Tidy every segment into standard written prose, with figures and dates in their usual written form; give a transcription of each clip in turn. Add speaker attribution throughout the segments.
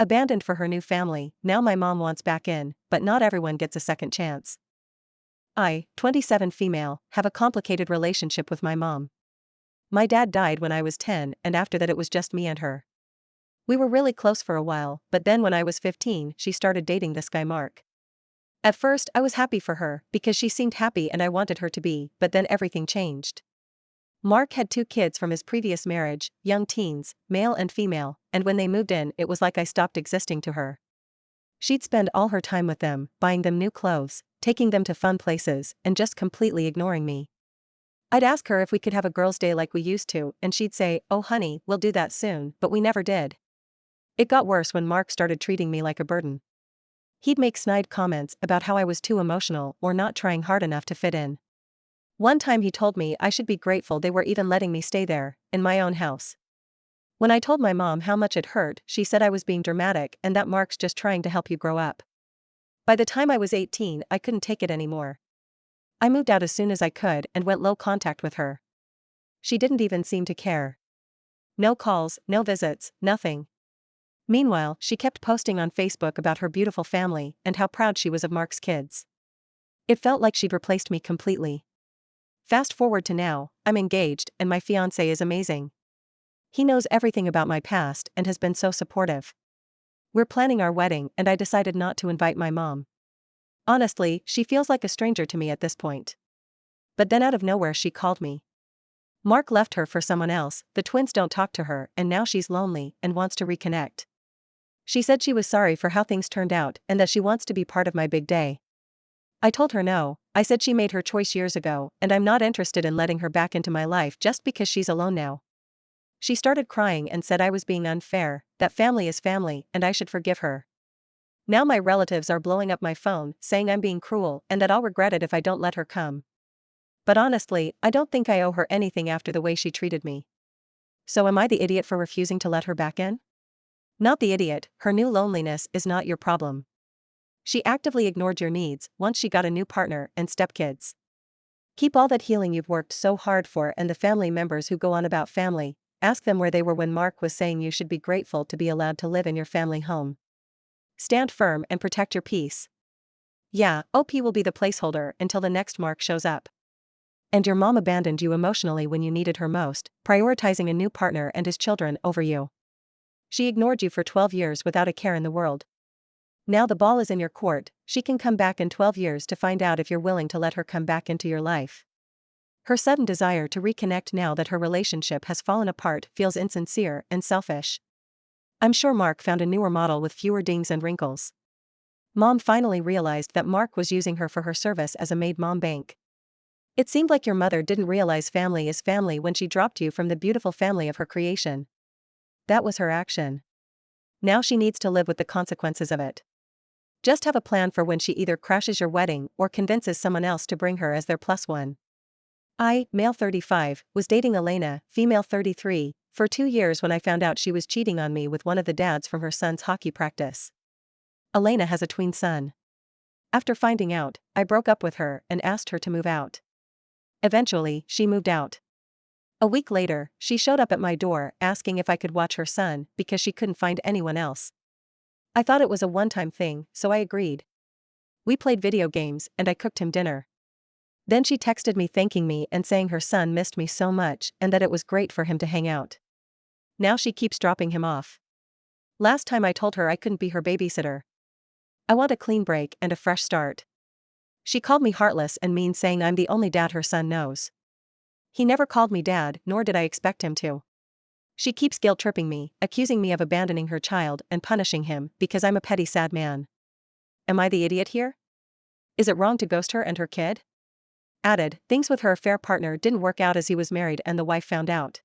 Speaker 1: Abandoned for her new family, now my mom wants back in, but not everyone gets a second chance. I, 27 female, have a complicated relationship with my mom. My dad died when I was 10, and after that it was just me and her. We were really close for a while, but then when I was 15, she started dating this guy Mark. At first, I was happy for her, because she seemed happy and I wanted her to be, but then everything changed. Mark had 2 kids from his previous marriage, young teens, male and female, and when they moved in, it was like I stopped existing to her. She'd spend all her time with them, buying them new clothes, taking them to fun places, and just completely ignoring me. I'd ask her if we could have a girls' day like we used to, and she'd say, "Oh honey, we'll do that soon," but we never did. It got worse when Mark started treating me like a burden. He'd make snide comments about how I was too emotional or not trying hard enough to fit in. One time he told me I should be grateful they were even letting me stay there, in my own house. When I told my mom how much it hurt, she said I was being dramatic and that Mark's just trying to help you grow up. By the time I was 18, I couldn't take it anymore. I moved out as soon as I could and went low contact with her. She didn't even seem to care. No calls, no visits, nothing. Meanwhile, she kept posting on Facebook about her beautiful family and how proud she was of Mark's kids. It felt like she'd replaced me completely. Fast forward to now, I'm engaged and my fiancé is amazing. He knows everything about my past and has been so supportive. We're planning our wedding and I decided not to invite my mom. Honestly, she feels like a stranger to me at this point. But then out of nowhere she called me. Mark left her for someone else, the twins don't talk to her, and now she's lonely and wants to reconnect. She said she was sorry for how things turned out and that she wants to be part of my big day. I told her no. I said she made her choice years ago and I'm not interested in letting her back into my life just because she's alone now. She started crying and said I was being unfair, that family is family and I should forgive her. Now my relatives are blowing up my phone, saying I'm being cruel and that I'll regret it if I don't let her come. But honestly, I don't think I owe her anything after the way she treated me. So am I the idiot for refusing to let her back in? Not the idiot, her new loneliness is not your problem. She actively ignored your needs once she got a new partner and stepkids. Keep all that healing you've worked so hard for, and the family members who go on about family, ask them where they were when Mark was saying you should be grateful to be allowed to live in your family home. Stand firm and protect your peace. Yeah, OP will be the placeholder until the next Mark shows up. And your mom abandoned you emotionally when you needed her most, prioritizing a new partner and his children over you. She ignored you for 12 years without a care in the world. Now the ball is in your court, she can come back in 12 years to find out if you're willing to let her come back into your life. Her sudden desire to reconnect now that her relationship has fallen apart feels insincere and selfish. I'm sure Mark found a newer model with fewer dings and wrinkles. Mom finally realized that Mark was using her for her service as a maid mom bank. It seemed like your mother didn't realize family is family when she dropped you from the beautiful family of her creation. That was her action. Now she needs to live with the consequences of it. Just have a plan for when she either crashes your wedding or convinces someone else to bring her as their plus one. I, male 35, was dating Elena, female 33, for 2 years when I found out she was cheating on me with one of the dads from her son's hockey practice. Elena has a tween son. After finding out, I broke up with her and asked her to move out. Eventually, she moved out. A week later, she showed up at my door asking if I could watch her son because she couldn't find anyone else. I thought it was a one-time thing, so I agreed. We played video games and I cooked him dinner. Then she texted me thanking me and saying her son missed me so much and that it was great for him to hang out. Now she keeps dropping him off. Last time I told her I couldn't be her babysitter. I want a clean break and a fresh start. She called me heartless and mean, saying I'm the only dad her son knows. He never called me dad, nor did I expect him to. She keeps guilt-tripping me, accusing me of abandoning her child and punishing him because I'm a petty sad man. Am I the idiot here? Is it wrong to ghost her and her kid? Added, things with her affair partner didn't work out as he was married and the wife found out.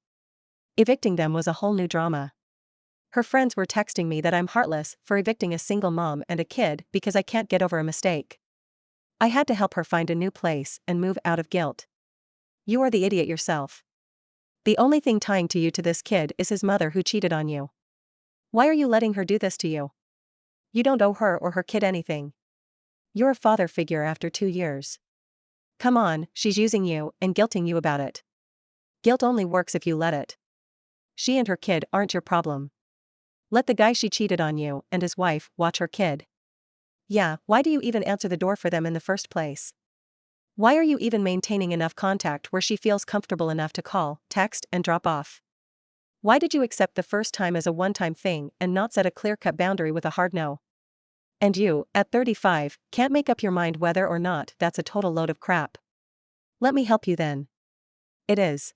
Speaker 1: Evicting them was a whole new drama. Her friends were texting me that I'm heartless for evicting a single mom and a kid because I can't get over a mistake. I had to help her find a new place and move out of guilt. You are the idiot yourself. The only thing tying to you to this kid is his mother who cheated on you. Why are you letting her do this to you? You don't owe her or her kid anything. You're a father figure after 2 years. Come on, she's using you and guilting you about it. Guilt only works if you let it. She and her kid aren't your problem. Let the guy she cheated on you and his wife watch her kid. Yeah, why do you even answer the door for them in the first place? Why are you even maintaining enough contact where she feels comfortable enough to call, text, and drop off? Why did you accept the first time as a one-time thing and not set a clear-cut boundary with a hard no? And you, at 35, can't make up your mind whether or not that's a total load of crap. Let me help you then. It is.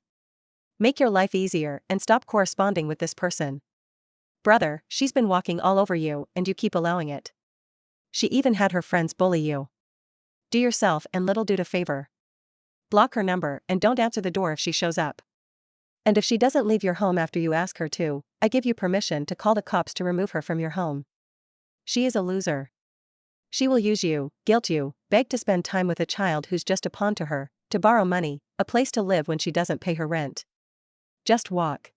Speaker 1: Make your life easier and stop corresponding with this person. Brother, she's been walking all over you and you keep allowing it. She even had her friends bully you. Do yourself and little dude a favor. Block her number and don't answer the door if she shows up. And if she doesn't leave your home after you ask her to, I give you permission to call the cops to remove her from your home. She is a loser. She will use you, guilt you, beg to spend time with a child who's just a pawn to her, to borrow money, a place to live when she doesn't pay her rent. Just walk.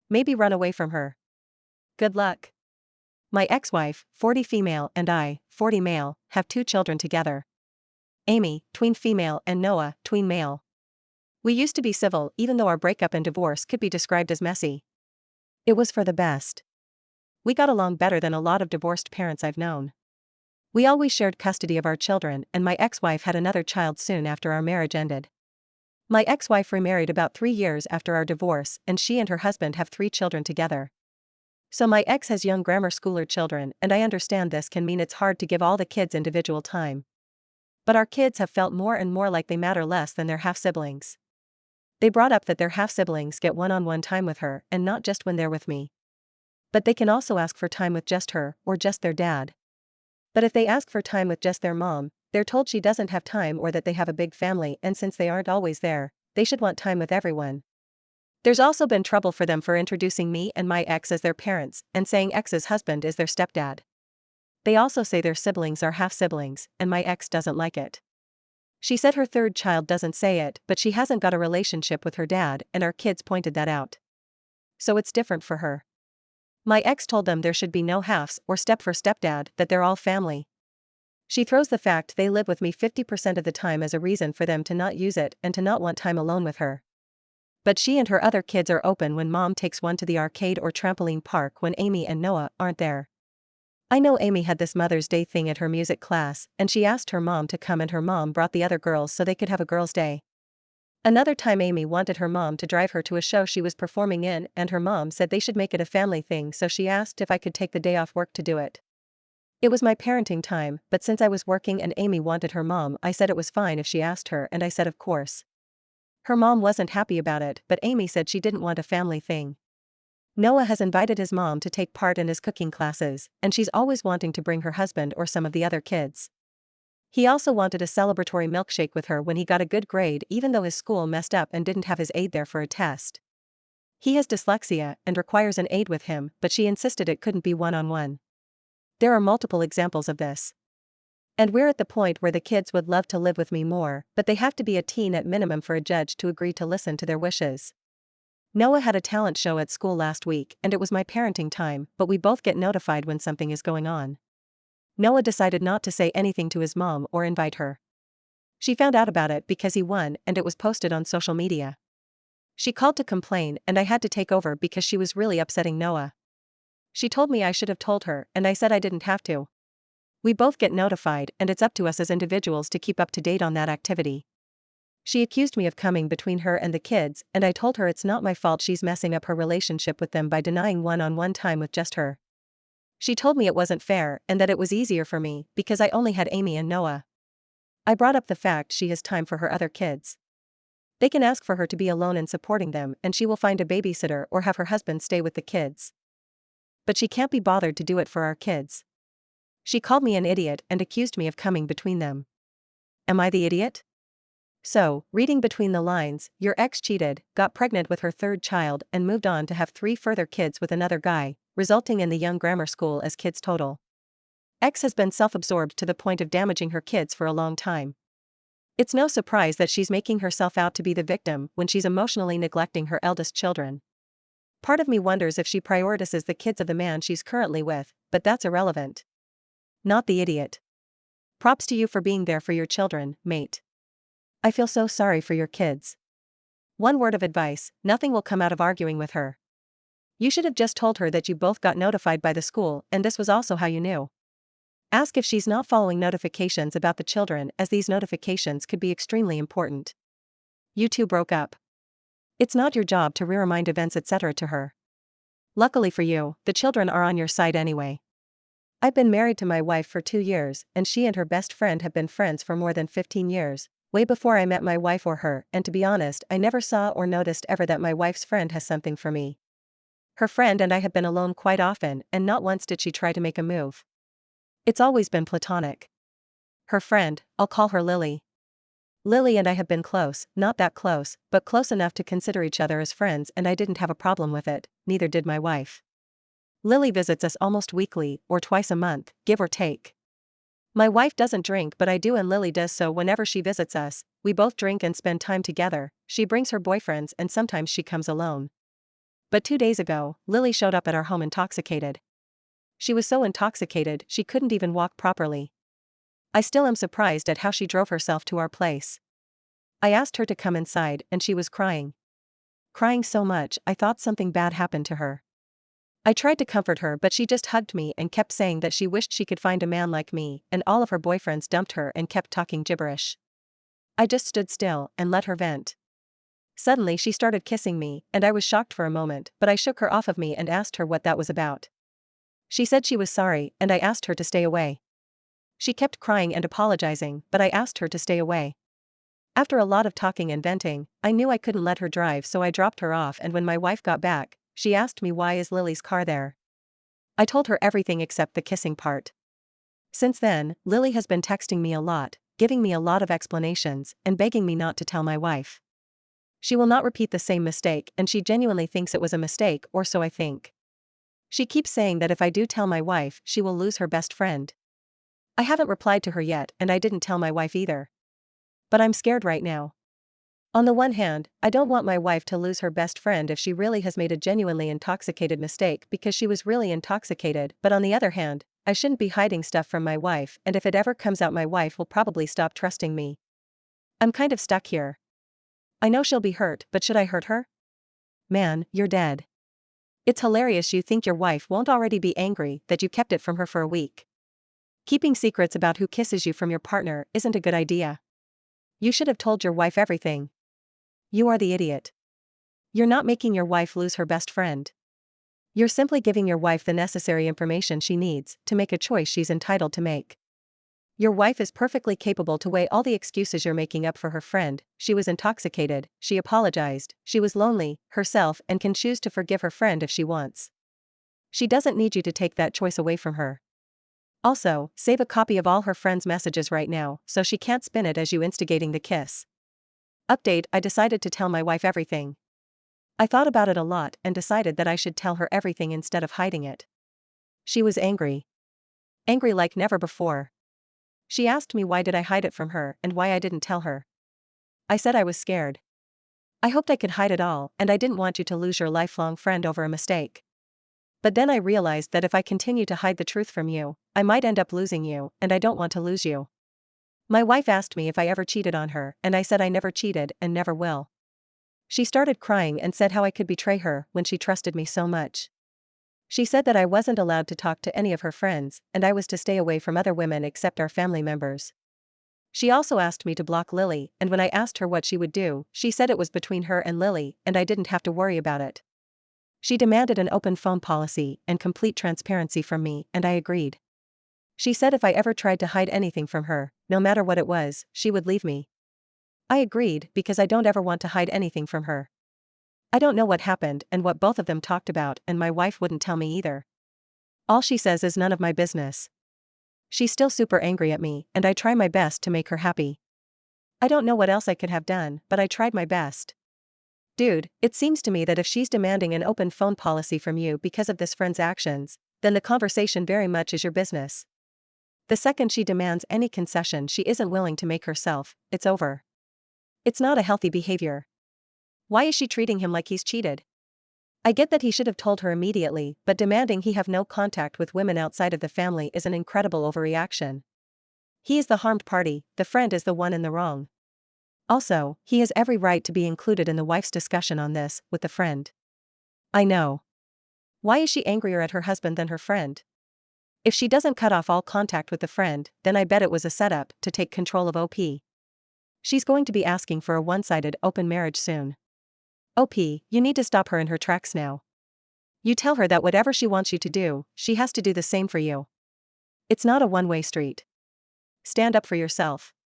Speaker 1: Maybe run away from her. Good luck. My ex-wife, 40 female, and I, 40 male, have 2 children together. Amy, tween female, and Noah, tween male. We used to be civil even though our breakup and divorce could be described as messy. It was for the best. We got along better than a lot of divorced parents I've known. We always shared custody of our children and my ex-wife had another child soon after our marriage ended. My ex-wife remarried about 3 years after our divorce and she and her husband have 3 children together. So my ex has young grammar schooler children and I understand this can mean it's hard to give all the kids individual time. But our kids have felt more and more like they matter less than their half-siblings. They brought up that their half-siblings get one-on-one time with her and not just when they're with me. But they can also ask for time with just her or just their dad. But if they ask for time with just their mom, they're told she doesn't have time or that they have a big family and since they aren't always there, they should want time with everyone. There's also been trouble for them for introducing me and my ex as their parents and saying ex's husband is their stepdad. They also say their siblings are half-siblings, and my ex doesn't like it. She said her third child doesn't say it, but she hasn't got a relationship with her dad, and our kids pointed that out. So it's different for her. My ex told them there should be no halves or step for stepdad, that they're all family. She throws the fact they live with me 50% of the time as a reason for them to not use it and to not want time alone with her. But she and her other kids are open when mom takes one to the arcade or trampoline park when Amy and Noah aren't there. I know Amy had this Mother's Day thing at her music class, and she asked her mom to come and her mom brought the other girls so they could have a girls' day. Another time Amy wanted her mom to drive her to a show she was performing in and her mom said they should make it a family thing so she asked if I could take the day off work to do it. It was my parenting time, but since I was working and Amy wanted her mom I said it was fine if she asked her and I said of course. Her mom wasn't happy about it but Amy said she didn't want a family thing. Noah has invited his mom to take part in his cooking classes, and she's always wanting to bring her husband or some of the other kids. He also wanted a celebratory milkshake with her when he got a good grade even though his school messed up and didn't have his aide there for a test. He has dyslexia and requires an aide with him, but she insisted it couldn't be one-on-one. There are multiple examples of this. And we're at the point where the kids would love to live with me more, but they have to be a teen at minimum for a judge to agree to listen to their wishes. Noah had a talent show at school last week and it was my parenting time, but we both get notified when something is going on. Noah decided not to say anything to his mom or invite her. She found out about it because he won and it was posted on social media. She called to complain and I had to take over because she was really upsetting Noah. She told me I should have told her and I said I didn't have to. We both get notified and it's up to us as individuals to keep up to date on that activity. She accused me of coming between her and the kids and I told her it's not my fault she's messing up her relationship with them by denying one-on-one time with just her. She told me it wasn't fair and that it was easier for me because I only had Amy and Noah. I brought up the fact she has time for her other kids. They can ask for her to be alone and supporting them and she will find a babysitter or have her husband stay with the kids. But she can't be bothered to do it for our kids. She called me an idiot and accused me of coming between them. Am I the idiot? So, reading between the lines, your ex cheated, got pregnant with her third child and moved on to have 3 further kids with another guy, resulting in the young grammar school as kids total. Ex has been self-absorbed to the point of damaging her kids for a long time. It's no surprise that she's making herself out to be the victim when she's emotionally neglecting her eldest children. Part of me wonders if she prioritizes the kids of the man she's currently with, but that's irrelevant. Not the idiot. Props to you for being there for your children, mate. I feel so sorry for your kids. One word of advice, nothing will come out of arguing with her. You should have just told her that you both got notified by the school and this was also how you knew. Ask if she's not following notifications about the children, as these notifications could be extremely important. You two broke up. It's not your job to remind events etc. to her. Luckily for you, the children are on your side anyway. I've been married to my wife for 2 years, and she and her best friend have been friends for more than 15 years, way before I met my wife or her, and to be honest, I never saw or noticed ever that my wife's friend has something for me. Her friend and I have been alone quite often, and not once did she try to make a move. It's always been platonic. Her friend, I'll call her Lily. Lily and I have been close, not that close, but close enough to consider each other as friends, and I didn't have a problem with it, neither did my wife. Lily visits us almost weekly, or twice a month, give or take. My wife doesn't drink, but I do, and Lily does, so whenever she visits us, we both drink and spend time together. She brings her boyfriends and sometimes she comes alone. But 2 days ago, Lily showed up at our home intoxicated. She was so intoxicated she couldn't even walk properly. I still am surprised at how she drove herself to our place. I asked her to come inside and she was crying. Crying so much I thought something bad happened to her. I tried to comfort her, but she just hugged me and kept saying that she wished she could find a man like me, and all of her boyfriends dumped her, and kept talking gibberish. I just stood still and let her vent. Suddenly she started kissing me, and I was shocked for a moment, but I shook her off of me and asked her what that was about. She said she was sorry, and I asked her to stay away. She kept crying and apologizing, but I asked her to stay away. After a lot of talking and venting, I knew I couldn't let her drive, so I dropped her off, and when my wife got back, she asked me why is Lily's car there. I told her everything except the kissing part. Since then, Lily has been texting me a lot, giving me a lot of explanations, and begging me not to tell my wife. She will not repeat the same mistake, and she genuinely thinks it was a mistake, or so I think. She keeps saying that if I do tell my wife, she will lose her best friend. I haven't replied to her yet, and I didn't tell my wife either. But I'm scared right now. On the one hand, I don't want my wife to lose her best friend if she really has made a genuinely intoxicated mistake, because she was really intoxicated, but on the other hand, I shouldn't be hiding stuff from my wife, and if it ever comes out my wife will probably stop trusting me. I'm kind of stuck here. I know she'll be hurt, but should I hurt her? Man, you're dead. It's hilarious you think your wife won't already be angry that you kept it from her for a week. Keeping secrets about who kisses you from your partner isn't a good idea. You should have told your wife everything. You are the idiot. You're not making your wife lose her best friend. You're simply giving your wife the necessary information she needs to make a choice she's entitled to make. Your wife is perfectly capable to weigh all the excuses you're making up for her friend. She was intoxicated, she apologized, she was lonely, herself, and can choose to forgive her friend if she wants. She doesn't need you to take that choice away from her. Also, save a copy of all her friends' messages right now, so she can't spin it as you instigating the kiss. Update: I decided to tell my wife everything. I thought about it a lot and decided that I should tell her everything instead of hiding it. She was angry. Angry like never before. She asked me why did I hide it from her and why I didn't tell her. I said I was scared. I hoped I could hide it all, and I didn't want you to lose your lifelong friend over a mistake. But then I realized that if I continue to hide the truth from you, I might end up losing you, and I don't want to lose you. My wife asked me if I ever cheated on her, and I said I never cheated and never will. She started crying and said how I could betray her when she trusted me so much. She said that I wasn't allowed to talk to any of her friends, and I was to stay away from other women except our family members. She also asked me to block Lily, and when I asked her what she would do, she said it was between her and Lily, and I didn't have to worry about it. She demanded an open phone policy and complete transparency from me, and I agreed. She said if I ever tried to hide anything from her, no matter what it was, she would leave me. I agreed because I don't ever want to hide anything from her. I don't know what happened and what both of them talked about, and my wife wouldn't tell me either. All she says is none of my business. She's still super angry at me, and I try my best to make her happy. I don't know what else I could have done, but I tried my best. Dude, it seems to me that if she's demanding an open phone policy from you because of this friend's actions, then the conversation very much is your business. The second she demands any concession she isn't willing to make herself, it's over. It's not a healthy behavior. Why is she treating him like he's cheated? I get that he should have told her immediately, but demanding he have no contact with women outside of the family is an incredible overreaction. He is the harmed party, the friend is the one in the wrong. Also, he has every right to be included in the wife's discussion on this with the friend. I know. Why is she angrier at her husband than her friend? If she doesn't cut off all contact with the friend, then I bet it was a setup to take control of OP. She's going to be asking for a one-sided open marriage soon. OP, you need to stop her in her tracks now. You tell her that whatever she wants you to do, she has to do the same for you. It's not a one-way street. Stand up for yourself.